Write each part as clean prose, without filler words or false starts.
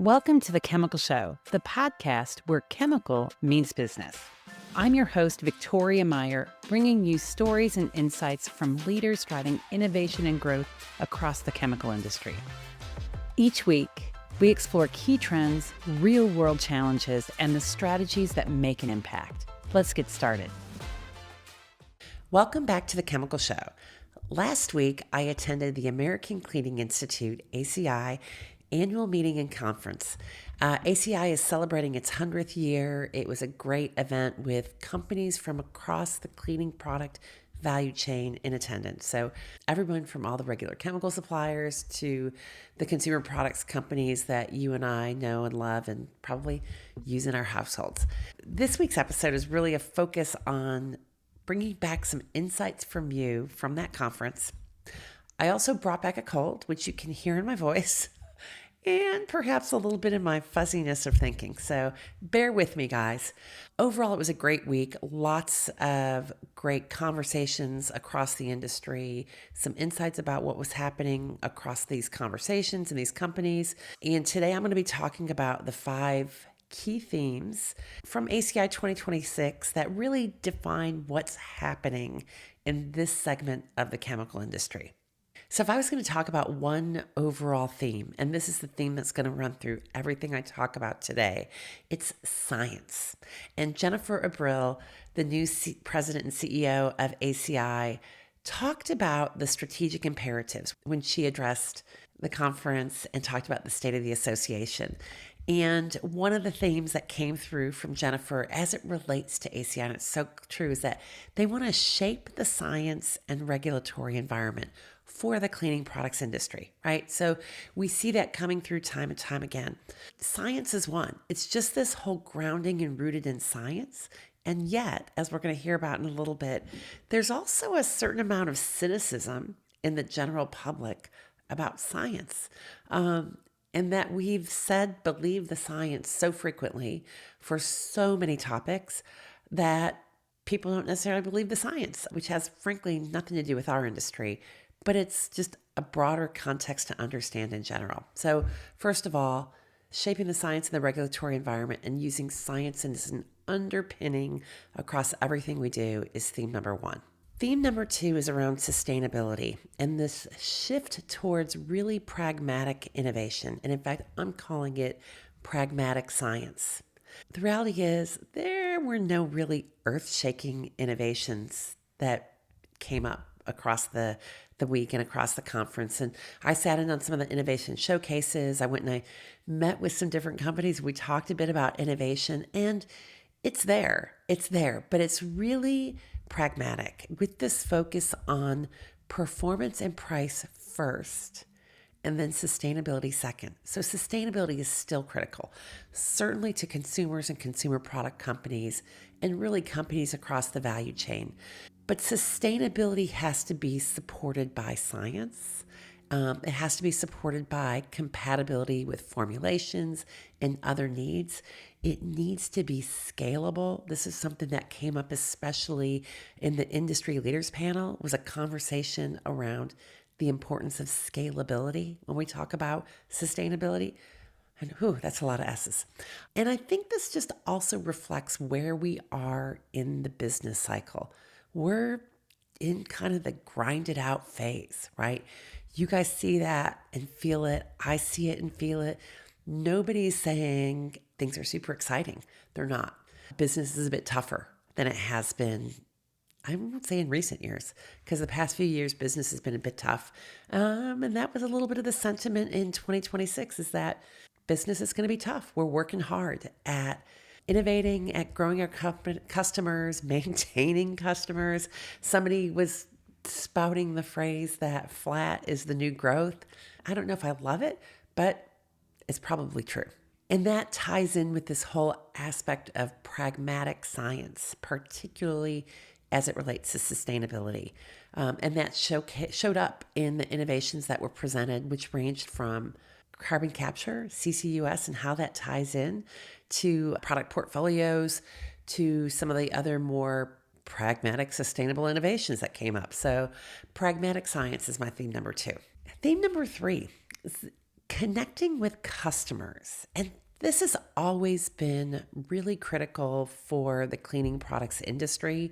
Welcome to The Chemical Show, the podcast where chemical means business. I'm your host, Victoria Meyer, bringing you stories and insights from leaders driving innovation and growth across the chemical industry. Each week, we explore key trends, real-world challenges, and the strategies that make an impact. Let's get started. Welcome back to The Chemical Show. Last week, I attended the American Cleaning Institute, ACI, annual meeting and conference. ACI is celebrating its 100th year. It was a great event with companies from across the cleaning product value chain in attendance. So everyone from all the regular chemical suppliers to the consumer products companies that you and I know and love and probably use in our households. This week's episode is really a focus on bringing back some insights from you from that conference. I also brought back a cold, which you can hear in my voice, and perhaps a little bit in my fuzziness of thinking. So bear with me, guys. Overall, it was a great week. Lots of great conversations across the industry, some insights about what was happening across these conversations and these companies. And today I'm going to be talking about the 5 key themes from ACI 2026 that really define what's happening in this segment of the chemical industry. So if I was going to talk about one overall theme, and this is the theme that's going to run through everything I talk about today, it's science. And Jennifer Abril, the new president and CEO of ACI, talked about the strategic imperatives when she addressed the conference and talked about the state of the association. And one of the themes that came through from Jennifer as it relates to ACI, and it's so true, is that they want to shape the science and regulatory environment for the cleaning products industry, right? So we see that coming through time and time again. Science is one. It's just this whole grounding and rooted in science. And yet, as we're going to hear about in a little bit, there's also a certain amount of cynicism in the general public about science. And that we've said, believe the science so frequently for so many topics that people don't necessarily believe the science, which has frankly nothing to do with our industry, but it's just a broader context to understand in general. So first of all, shaping the science in the regulatory environment and using science as an underpinning across everything we do is theme number 1. Theme number 2 is around sustainability and this shift towards really pragmatic innovation. And in fact, I'm calling it pragmatic science. The reality is there were no really earth-shaking innovations that came up across the week and across the conference. And I sat in on some of the innovation showcases. I went and I met with some different companies. We talked a bit about innovation, and it's there, but it's really pragmatic with this focus on performance and price first, and then sustainability second. So sustainability is still critical, certainly to consumers and consumer product companies, and really companies across the value chain. But sustainability has to be supported by science. It has to be supported by compatibility with formulations and other needs. It needs to be scalable. This is something that came up especially in the industry leaders panel, was a conversation around the importance of scalability when we talk about sustainability. And that's a lot of S's. And I think this just also reflects where we are in the business cycle. We're in kind of the grind it out phase, right? You guys see that and feel it. I see it and feel it. Nobody's saying things are super exciting. They're not. Business is a bit tougher than it has been, I won't say in recent years, because the past few years, business has been a bit tough. And that was a little bit of the sentiment in 2026, is that business is going to be tough. We're working hard at innovating, at growing our customers, maintaining customers. Somebody was spouting the phrase that flat is the new growth. I don't know if I love it, but it's probably true. And that ties in with this whole aspect of pragmatic science, particularly as it relates to sustainability. And that showed up in the innovations that were presented, which ranged from carbon capture, CCUS, and how that ties in to product portfolios, to some of the other more pragmatic, sustainable innovations that came up. So pragmatic science is my theme number 2. Theme number 3 is connecting with customers. And this has always been really critical for the cleaning products industry,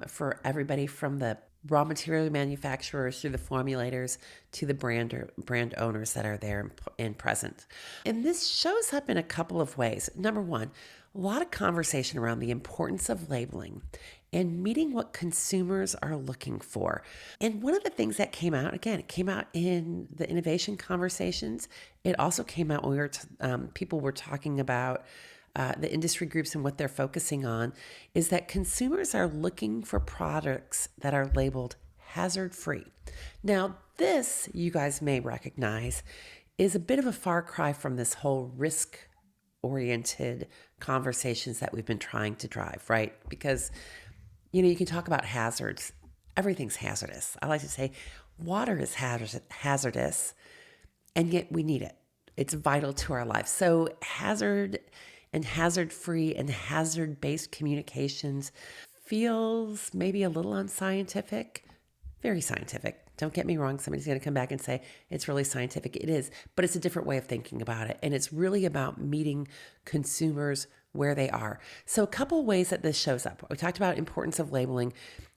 for everybody from the raw material manufacturers through the formulators to the brand owners that are there and present. And this shows up in a couple of ways. Number one, a lot of conversation around the importance of labeling and meeting what consumers are looking for. And one of the things that came out, again, it came out in the innovation conversations. It also came out when people were talking about the industry groups and what they're focusing on, is that consumers are looking for products that are labeled hazard-free. Now, this, you guys may recognize, is a bit of a far cry from this whole risk-oriented conversations that we've been trying to drive, right? Because, you can talk about hazards. Everything's hazardous. I like to say water is hazardous, and yet we need it. It's vital to our life. So hazard and hazard-free and hazard-based communications feels maybe a little unscientific, very scientific. Don't get me wrong. Somebody's going to come back and say it's really scientific. It is, but it's a different way of thinking about it. And it's really about meeting consumers where they are. So a couple ways that this shows up. We talked about importance of labeling.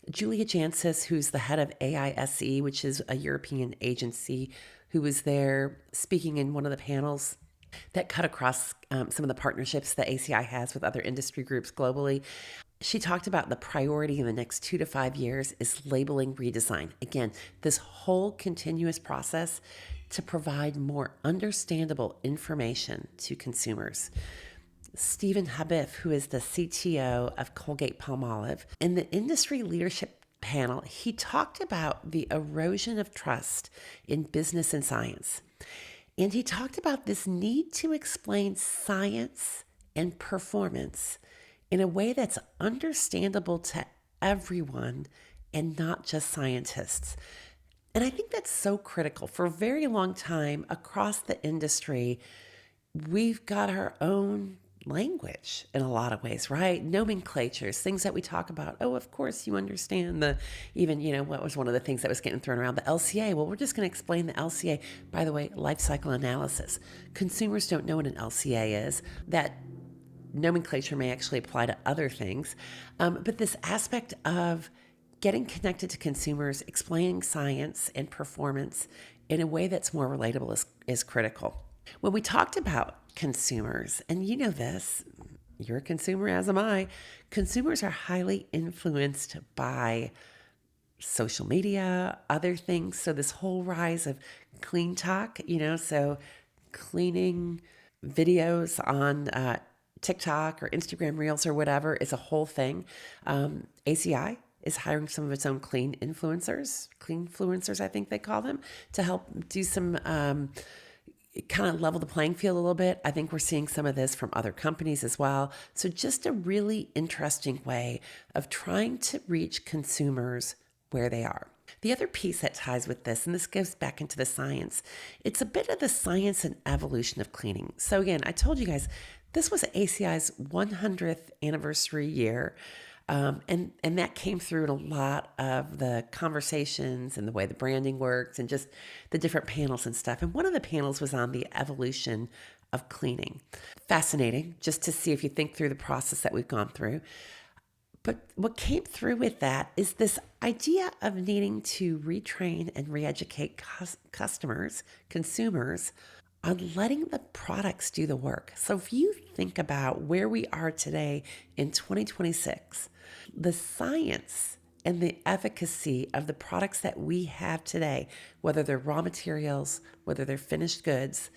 Julia Jancis, who's the head of ACI, which is a European agency, who was there speaking in one of the panels that cut across some of the partnerships that ACI has with other industry groups globally. She talked about the priority in the next 2 to 5 years is labeling redesign. Again, this whole continuous process to provide more understandable information to consumers. Stephen Habif, who is the CTO of Colgate-Palmolive, in the industry leadership panel, he talked about the erosion of trust in business and science. And he talked about this need to explain science and performance in a way that's understandable to everyone and not just scientists. And I think that's so critical. For a very long time across the industry, we've got our own language in a lot of ways, right? Nomenclatures, things that we talk about. Oh, of course you understand what was one of the things that was getting thrown around? The LCA. Well, we're just going to explain the LCA. By the way, life cycle analysis. Consumers don't know what an LCA is. That nomenclature may actually apply to other things. But this aspect of getting connected to consumers, explaining science and performance in a way that's more relatable is critical. When we talked about consumers, and you know this, you're a consumer, as am I, consumers are highly influenced by social media, other things. So this whole rise of clean talk, so cleaning videos on TikTok or Instagram Reels or whatever is a whole thing. ACI is hiring some of its own clean influencers, I think they call them, to help do some kind of level the playing field a little bit. I think we're seeing some of this from other companies as well. So just a really interesting way of trying to reach consumers where they are. The other piece that ties with this, and this goes back into the science, it's a bit of the science and evolution of cleaning. So again, I told you guys, this was ACI's 100th anniversary year. And that came through in a lot of the conversations and the way the branding works and just the different panels and stuff. And one of the panels was on the evolution of cleaning. Fascinating, just to see if you think through the process that we've gone through. But what came through with that is this idea of needing to retrain and re-educate consumers, on letting the products do the work. So if you think about where we are today in 2026, the science and the efficacy of the products that we have today, whether they're raw materials, whether they're finished goods,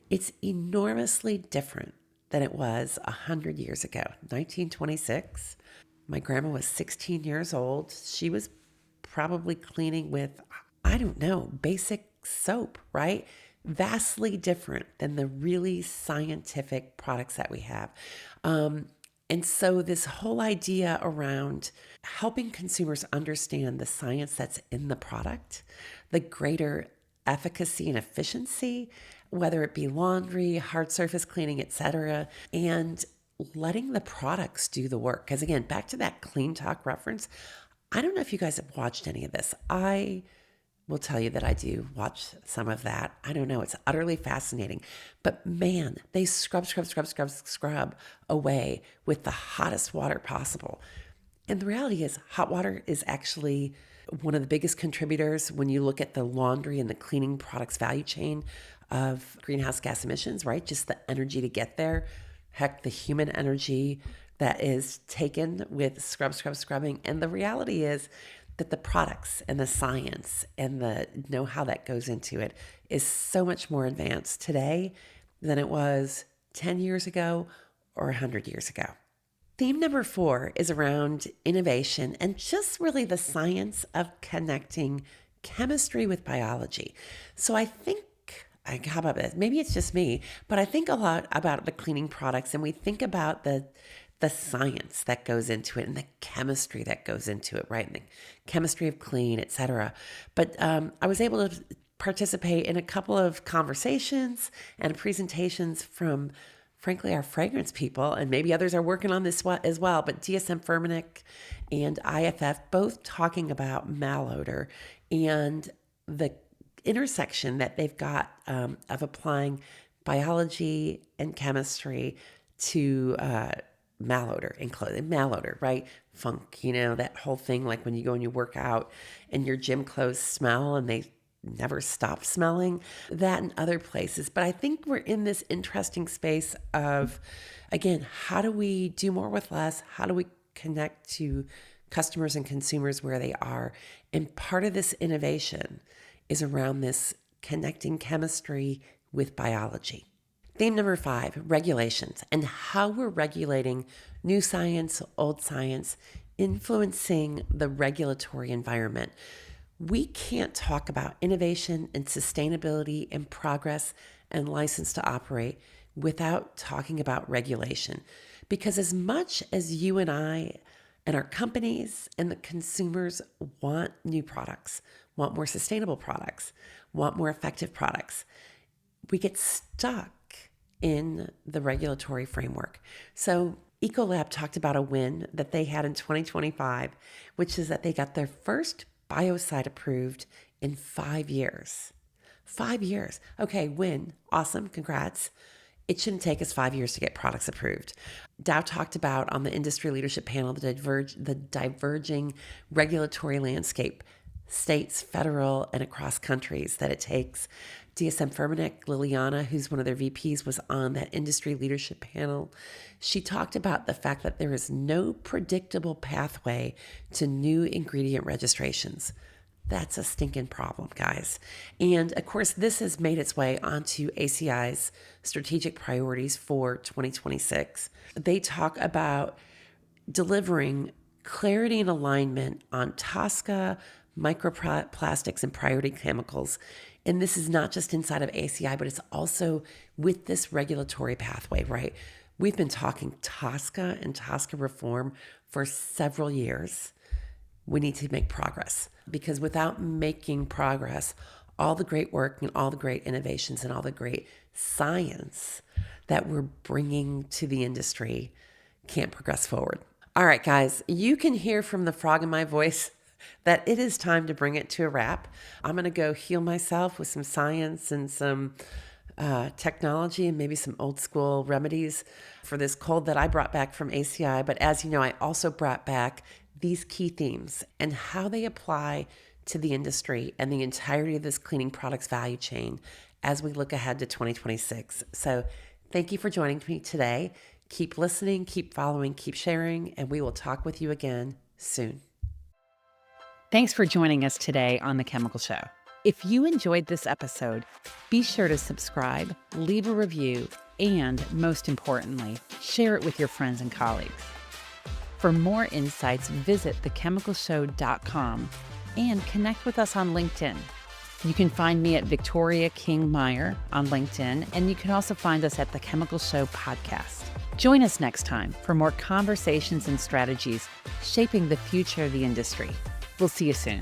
it's enormously different than it was 100 years ago. 1926, my grandma was 16 years old. She was probably cleaning with, I don't know, basic soap, right? Vastly different than the really scientific products that we have. And so this whole idea around helping consumers understand the science that's in the product, the greater efficacy and efficiency, whether it be laundry, hard surface cleaning, etc., and letting the products do the work. Because again, back to that clean talk reference, I don't know if you guys have watched any of this. I will tell you that I do watch some of that. I don't know. It's utterly fascinating. But man, they scrub away with the hottest water possible. And the reality is, hot water is actually one of the biggest contributors when you look at the laundry and the cleaning products value chain of greenhouse gas emissions, right? Just the energy to get there. Heck, the human energy that is taken with scrubbing. And the reality is that the products and the science and the know-how that goes into it is so much more advanced today than it was 10 years ago or 100 years ago. Theme number 4 is around innovation and just really the science of connecting chemistry with biology. So I think, how about this? Maybe it's just me, but I think a lot about the cleaning products, and we think about the science that goes into it and the chemistry that goes into it, right? And the chemistry of clean, et cetera. But I was able to participate in a couple of conversations and presentations from, frankly, our fragrance people, and maybe others are working on this as well, but DSM-Firmenich and IFF both talking about malodor and the intersection that they've got of applying biology and chemistry to malodor in clothing. Malodor, right? Funk, that whole thing, like when you go and you work out and your gym clothes smell and they never stop smelling, that and other places. But I think we're in this interesting space of, again, how do we do more with less? How do we connect to customers and consumers where they are? And part of this innovation is around this connecting chemistry with biology. Theme number 5, regulations, and how we're regulating new science, old science, influencing the regulatory environment. We can't talk about innovation and sustainability and progress and license to operate without talking about regulation. Because as much as you and I and our companies and the consumers want new products, want more sustainable products, want more effective products, we get stuck in the regulatory framework. So Ecolab talked about a win that they had in 2025, which is that they got their first biocide approved in 5 years. 5 years. Okay, win. Awesome. Congrats. It shouldn't take us 5 years to get products approved. Dow talked about on the industry leadership panel the diverging regulatory landscape, states, federal, and across countries that it takes. DSM-Firmenich, Liliana, who's one of their VPs, was on that industry leadership panel. She talked about the fact that there is no predictable pathway to new ingredient registrations. That's a stinking problem, guys. And of course, this has made its way onto ACI's strategic priorities for 2026. They talk about delivering clarity and alignment on TSCA, microplastics, and priority chemicals. And this is not just inside of ACI, but it's also with this regulatory pathway, right? We've been talking TSCA and TSCA reform for several years. We need to make progress, because without making progress, all the great work and all the great innovations and all the great science that we're bringing to the industry can't progress forward. All right, guys, you can hear from the frog in my voice that it is time to bring it to a wrap. I'm going to go heal myself with some science and some technology and maybe some old school remedies for this cold that I brought back from ACI. But as you know, I also brought back these key themes and how they apply to the industry and the entirety of this cleaning products value chain as we look ahead to 2026. So thank you for joining me today. Keep listening, keep following, keep sharing, and we will talk with you again soon. Thanks for joining us today on The Chemical Show. If you enjoyed this episode, be sure to subscribe, leave a review, and most importantly, share it with your friends and colleagues. For more insights, visit thechemicalshow.com and connect with us on LinkedIn. You can find me at Victoria King Meyer on LinkedIn, and you can also find us at The Chemical Show Podcast. Join us next time for more conversations and strategies shaping the future of the industry. We'll see you soon.